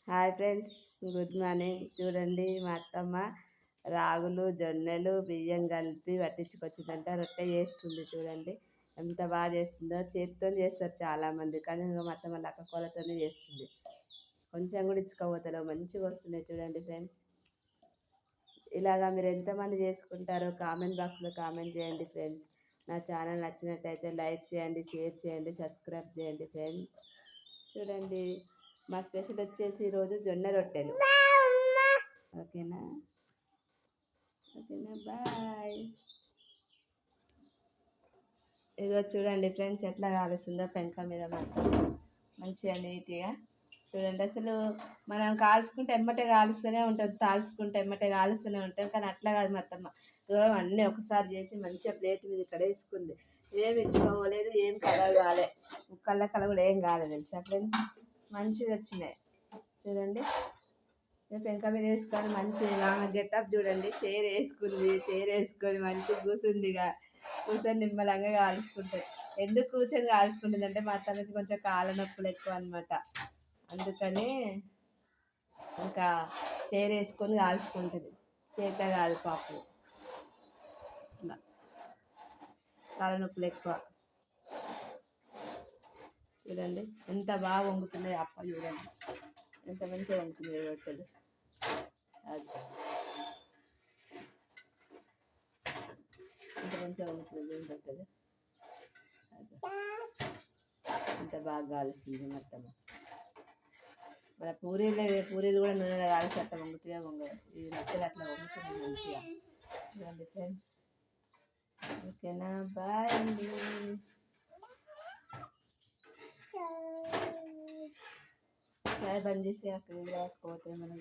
Hi friends, good morning. చూడండి, మా అత్తమ్మ రాగులు జొన్నలు బియ్యం కలిపి పట్టించుకొచ్చిందంట. రొట్టె చేస్తుంది. చూడండి ఎంత బాగా చేస్తుందో. చేతితో చేస్తారు చాలామంది, కానీ మా అత్తమ్మ లక్కకోలతోనే చేస్తుంది. కొంచెం కూడా ఇచ్చుకోపోతారు, మంచిగా వస్తున్నాయి. చూడండి ఫ్రెండ్స్, ఇలాగా మీరు ఎంతమంది చేసుకుంటారో కామెంట్ బాక్స్లో కామెంట్ చేయండి ఫ్రెండ్స్. నా ఛానల్ నచ్చినట్టయితే లైక్ చేయండి, షేర్ చేయండి, సబ్స్క్రైబ్ చేయండి ఫ్రెండ్స్. చూడండి, మా స్పెషల్ వచ్చేసి ఈరోజు జొన్న రొట్టెలు. ఓకేనా ఓకేనా బాయ్. ఇదిగో చూడండి ఫ్రెండ్స్, ఎట్లా కాలుస్తుందో పెంక మీద మాత్రం మంచిగా నీట్గా. చూడండి, అసలు మనం కాల్చుకుంటే ఎమ్మటే కాలుస్తూనే ఉంటుంది, తాల్చుకుంటే ఎమ్మటే కాలుస్తూనే ఉంటుంది. కానీ అట్లా కాదు, మొత్తం అన్నీ ఒకసారి చేసి మంచిగా ప్లేట్ మీద ఇక్కడ వేసుకుంది. ఏమి ఇచ్చుకోలేదు, ఏం కలర్ కాలే, ముక్కల్లో కలర్ కూడా ఏం కాలేదు తెలుసా ఫ్రెండ్స్. మంచిగా వచ్చినాయి. చూడండి, పెంక మీద వేసుకొని మంచిగా గెటప్ చూడండి. చైర్ వేసుకుంది, చైర్ వేసుకొని మంచిగా కూర్చుంది. ఇక కూర్చొని నిమ్మలంగా కాల్చుకుంటుంది. ఎందుకు కూర్చొని కాల్చుకుంటుంది అంటే మా తనకి కొంచెం కాళ్ళ నొప్పులు ఎక్కువ అనమాట. అందుకని ఇంకా చైర్ వేసుకొని కాల్చుకుంటుంది. చేత కాదు పాపం, ఇట్లా కాళ్ళ నొప్పులు ఎక్కువ. చూడండి ఎంత బాగా వంగుతున్నాయి అప్ప. చూడండి ఎంత మంచిగా వంగుతున్నాయి రొట్టెలు. అది ఎంత మంచిగా వంగుతుంది రొట్టెలు. ఎంత బాగా కాలుస్తుంది మొత్తం. మన పూరీలు కూడా నూనెలో కాల్చి అట్లా వంగుతుందా వంగదు. ఈ రొట్టెలు అట్లా వంగుతున్నాయి మంచిగా. చూడండి ఫ్రెండ్స్, ఓకేనా బాయ్ అండి. చాయ్ బంద్ చేసి అక్కడ పోతే మనం